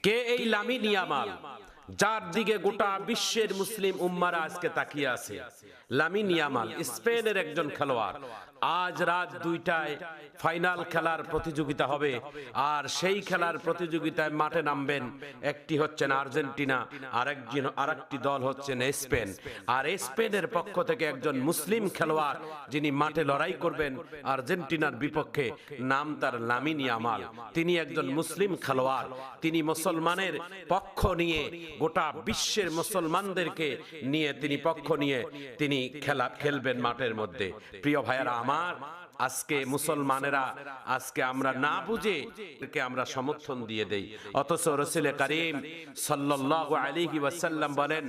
কে এই Lamine Yamal, যার দিকে গোটা বিশ্বের মুসলিম উম্মারা আজকে তাকিয়ে আছে? লামিন ইয়ামাল স্পেনের একজন খেলোয়াড়। আজ রাত 2টায় ফাইনাল খেলার প্রতিযোগিতা হবে, আর সেই খেলার প্রতিযোগিতায় মাঠে নামবেন একটি হচ্ছেন আর্জেন্টিনা, আরেকটি দল হচ্ছেন স্পেন। আর স্পেনের পক্ষ থেকে একজন মুসলিম খেলোয়াড় যিনি মাঠে লড়াই করবেন আর্জেন্টিনার বিপক্ষে, নাম তার লামিন ইয়ামাল। তিনি একজন মুসলিম খেলোয়াড়, তিনি মুসলমানের পক্ষ নিয়ে গোটা বিশ্বের মুসলমানদেরকে নিয়ে তিনি পক্ষ নিয়ে তিনি খেলা খেলবেন মাঠের মধ্যে। প্রিয় ভাইয়েরা আমার, আজকে মুসলমানেরা আজকে আমরা না বুঝে আমরা সমর্থন দিয়ে দেই, অথচ রাসূল করিম সাল্লাল্লাহু আলাইহি ওয়াসাল্লাম বলেন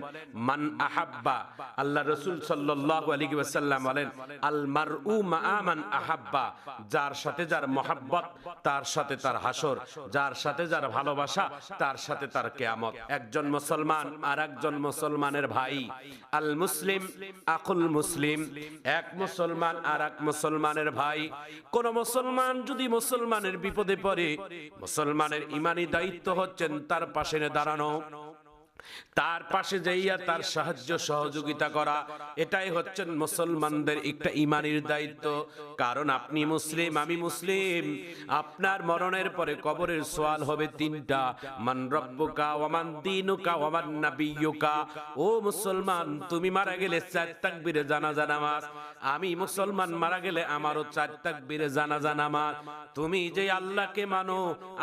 মান আহাব্বা, আল্লাহ রাসূল সাল্লাল্লাহু আলাইহি ওয়াসাল্লাম বলেন আল মারউ মা মান আহাব্বা, যার সাথে যার মহব্বত তার সাথে তার হাসর, যার সাথে যার ভালোবাসা তার সাথে তার কিয়ামত। একজন মুসলমান আর একজন মুসলমানের ভাই, আল মুসলিম আকুল মুসলিম, এক মুসলমান আর এক মুসলমানের ভাই। কোন মুসলমান যদি মুসলমানের বিপদে পড়ে, মুসলমানের ইমানি দায়িত্ব হচ্ছেন তার পাশে দাঁড়ানো, তার পাশে যাইয়া তার সাহায্য সহযোগিতা করা। এটাই হচ্ছেন মুসলমানদের একটা ইমানের দায়িত্ব। কারণ আপনি মুসলিম, আমি মুসলিম, আপনার মরণের পরে কবরের সওয়াল হবে 3টা, মান রব্বুকা ওয়া মান দীনুকা ওয়া মান নাবিয়্যুকা। ও মুসলমান, তুমি মারা গেলে 4 তাকবীরে জানাজা নামাজ, আমি মুসলমান মারা গেলে আমারও 4 তাকবীরে জানাজা নামাজ। তুমি যে আল্লাহকে মানো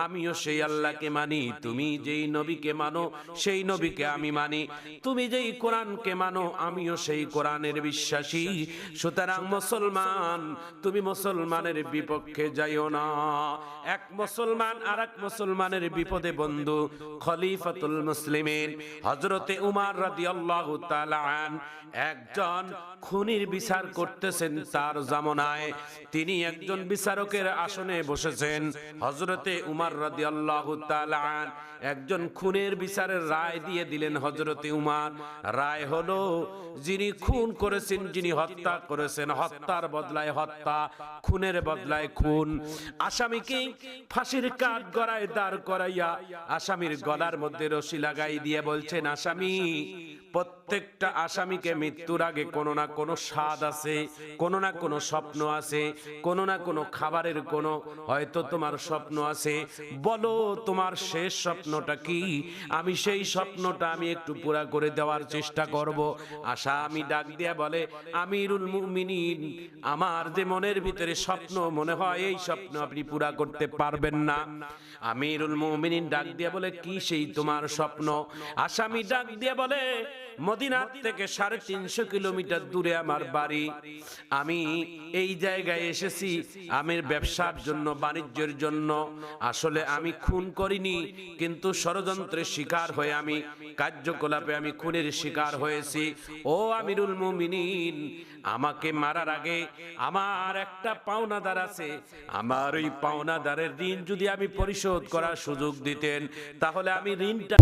আমিও সেই আল্লাহকে মানি, তুমি যেই নবীকে মানো সেই নবীকে আমি মানি, তুমি যেই কোরআনকে মানো আমিও সেই কোরআনের বিশ্বাসী। সুতরাং মুসলমান, তুমি মুসলমানের বিপক্ষে যাইও না। এক মুসলমান আর এক মুসলমানের বিপদে বন্ধু। খলিফাতুল মুসলিমিন হযরতে উমর রাদিয়াল্লাহু তাআলা আন একজন খুনির বিচার করতেছেন তার জামানায়। তিনি একজন বিচারকের আসনে বসেছেন। হযরতে উমর রাদিয়াল্লাহু তাআলা আন একজন খুনের বিচারের রায় দিয়ে দিলেন হযরতে উমর। রায় হলো, যিনি খুন করেছেন, যিনি হত্যা করেছেন, হত্যার বদলায় হত্যা, খুনের বদলায় খুন। আসামিকে ফাঁসির কাঠ গড়ায় দাঁড় করাইয়া আসামির গলার মধ্যে রশি লাগাই দিয়ে বলছেন, আসামি, প্রত্যেকটা আসামিকে মৃত্যুর আগে কোনো না কোনো স্বাদ আছে, কোনো না কোনো স্বপ্ন আছে, কোনো না কোনো খাবারের কোনো হয়তো তোমার স্বপ্ন আছে। বলো তোমার শেষ স্বপ্নটা কি? আমি সেই স্বপ্নটা আমি একটু পুরা করে দেওয়ার চেষ্টা করব। আসামি ডাক দিয়া বলে, আমিরুল মুমিনিন, আমার যে মনের ভিতরে স্বপ্ন মনে হয় এই স্বপ্ন আপনি পুরা করতে পারবেন না। আমিরুল মুমিনিন ডাক দিয়া বলে, কি সেই তোমার স্বপ্ন? আসামি ডাক দিয়া বলে, মদিনা থেকে 350 কিলোমিটার দূরে আমার বাড়ি। আমি এই জায়গায় এসেছি আমি ব্যবসার জন্য, বাণিজ্যের জন্য। আসলে আমি খুন করিনি, কিন্তু ষড়যন্ত্রের শিকার হয়ে আমি কার্যকলাপে আমি খুনের শিকার হয়েছি। ও আমিরুল মুমিনিন, আমাকে মারার আগে আমার একটা পাওনাদার আছে, আমার ওই পাওনাদারের ঋণ যদি আমি পরিশোধ করার সুযোগ দিতেন তাহলে আমি ঋণটা